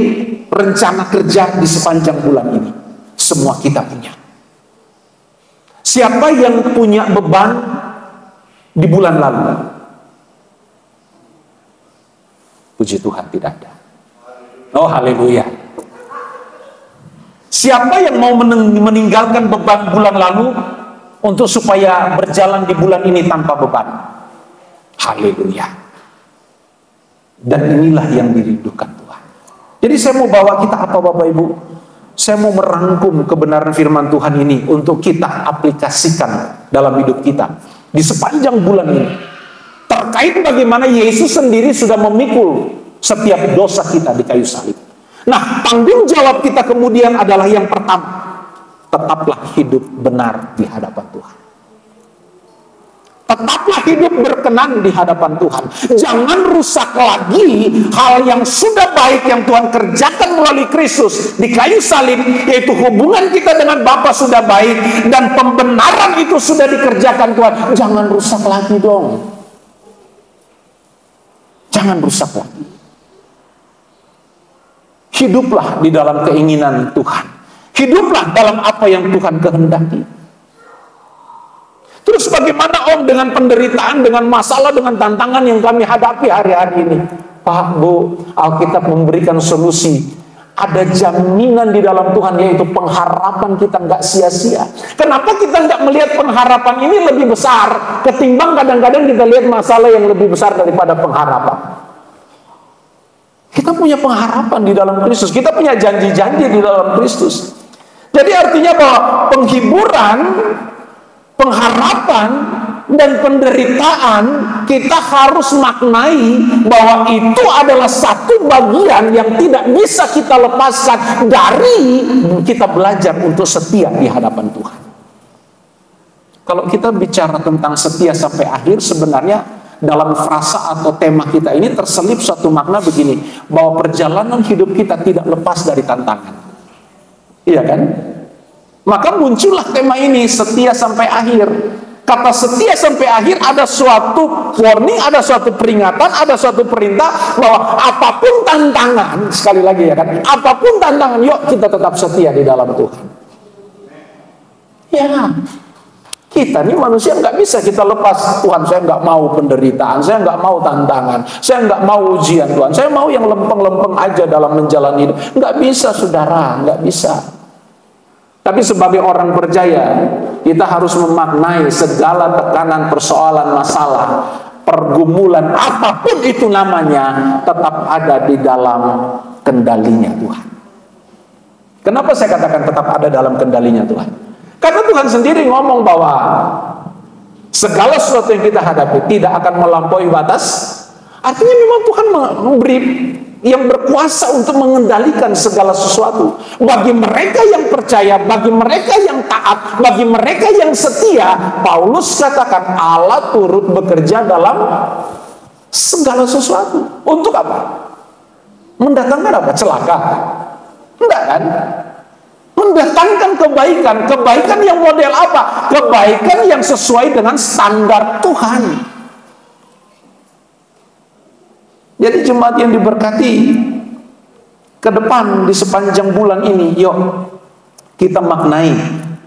rencana kerja di sepanjang bulan ini? Semua kita punya. Siapa yang punya beban di bulan lalu? Puji Tuhan, tidak ada. Oh, haleluya. Siapa yang mau meninggalkan beban bulan lalu untuk supaya berjalan di bulan ini tanpa beban? Haleluya. Dan inilah yang dirindukan Tuhan. Jadi saya mau bawa kita apa Bapak Ibu? Saya mau merangkum kebenaran firman Tuhan ini untuk kita aplikasikan dalam hidup kita di sepanjang bulan ini. Terkait bagaimana Yesus sendiri sudah memikul setiap dosa kita di kayu salib. Nah, tanggung jawab kita kemudian adalah yang pertama, tetaplah hidup benar di hadapan Tuhan. Tetaplah hidup berkenan di hadapan Tuhan. Jangan rusak lagi hal yang sudah baik yang Tuhan kerjakan melalui Kristus di kayu salib, yaitu hubungan kita dengan Bapa sudah baik dan pembenaran itu sudah dikerjakan Tuhan. Jangan rusak lagi dong. Jangan rusak lagi. Hiduplah di dalam keinginan Tuhan. Hiduplah dalam apa yang Tuhan kehendaki. Terus bagaimana Om dengan penderitaan, dengan masalah, dengan tantangan yang kami hadapi hari-hari ini? Pak, Bu, Alkitab memberikan solusi. Ada jaminan di dalam Tuhan, yaitu pengharapan kita nggak sia-sia. Kenapa kita nggak melihat pengharapan ini lebih besar ketimbang kadang-kadang kita lihat masalah yang lebih besar daripada pengharapan? Kita punya pengharapan di dalam Kristus, kita punya janji-janji di dalam Kristus. Jadi artinya bahwa penghiburan, pengharapan, dan penderitaan kita harus maknai bahwa itu adalah satu bagian yang tidak bisa kita lepaskan dari kita belajar untuk setia di hadapan Tuhan. Kalau kita bicara tentang setia sampai akhir, sebenarnya dalam frasa atau tema kita ini terselip suatu makna begini, bahwa perjalanan hidup kita tidak lepas dari tantangan. Iya kan? Maka muncullah tema ini, setia sampai akhir. Kata setia sampai akhir ada suatu warning, ada suatu peringatan, ada suatu perintah bahwa apapun tantangan, sekali lagi ya kan, apapun tantangan, yuk kita tetap setia di dalam Tuhan. Ya, kita nih manusia nggak bisa kita lepas. Tuhan, saya nggak mau penderitaan, saya nggak mau tantangan, saya nggak mau ujian Tuhan, saya mau yang lempeng-lempeng aja dalam menjalani hidup. Nggak bisa saudara, nggak bisa. Tapi sebagai orang percaya, kita harus memaknai segala tekanan, persoalan, masalah, pergumulan, apapun itu namanya, tetap ada di dalam kendalinya Tuhan. Kenapa saya katakan tetap ada dalam kendalinya Tuhan? Karena Tuhan sendiri ngomong bahwa segala sesuatu yang kita hadapi tidak akan melampaui batas. Artinya memang Tuhan memberi yang berkuasa untuk mengendalikan segala sesuatu. Bagi mereka yang percaya, bagi mereka yang taat, bagi mereka yang setia, Paulus katakan Allah turut bekerja dalam segala sesuatu. Untuk apa? Mendatangkan apa? Celaka? Enggak kan? Mendatangkan kebaikan. Kebaikan yang model apa? Kebaikan yang sesuai dengan standar Tuhan. Jadi jemaat yang diberkati, ke depan di sepanjang bulan ini, yuk kita maknai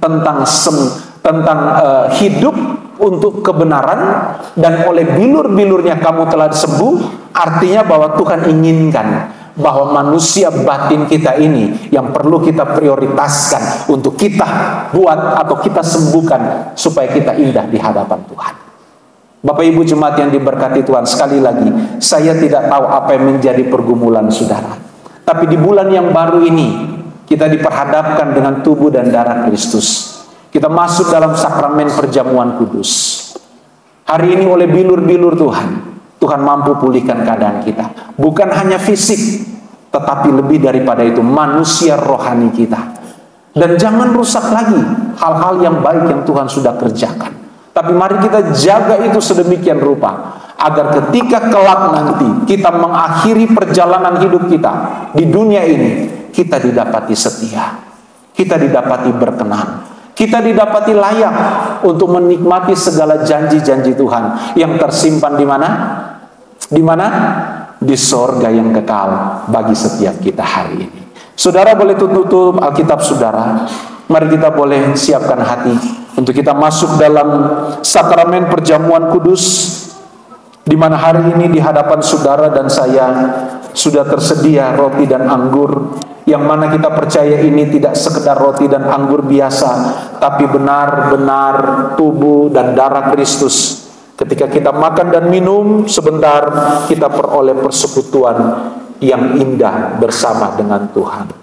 tentang hidup untuk kebenaran, dan oleh bilur-bilurnya kamu telah sembuh. Artinya bahwa Tuhan inginkan bahwa manusia batin kita ini yang perlu kita prioritaskan untuk kita buat atau kita sembuhkan supaya kita indah di hadapan Tuhan. Bapak Ibu jemaat yang diberkati Tuhan, sekali lagi saya tidak tahu apa yang menjadi pergumulan saudara, tapi di bulan yang baru ini kita diperhadapkan dengan tubuh dan darah Kristus. Kita masuk dalam sakramen perjamuan kudus. Hari ini oleh bilur-bilur Tuhan, Tuhan mampu pulihkan keadaan kita, bukan hanya fisik, tetapi lebih daripada itu manusia rohani kita. Dan jangan rusak lagi hal-hal yang baik yang Tuhan sudah kerjakan. Tapi mari kita jaga itu sedemikian rupa, agar ketika kelak nanti kita mengakhiri perjalanan hidup kita di dunia ini, kita didapati setia, kita didapati berkenan, kita didapati layak untuk menikmati segala janji-janji Tuhan yang tersimpan di mana? Di mana? Di sorga yang kekal bagi setiap kita hari ini. Saudara boleh tutup Alkitab saudara. Mari kita boleh siapkan hati untuk kita masuk dalam sakramen perjamuan kudus, di mana hari ini di hadapan saudara dan saya sudah tersedia roti dan anggur, yang mana kita percaya ini tidak sekedar roti dan anggur biasa, tapi benar-benar tubuh dan darah Kristus. Ketika kita makan dan minum, sebentar kita peroleh persekutuan yang indah bersama dengan Tuhan.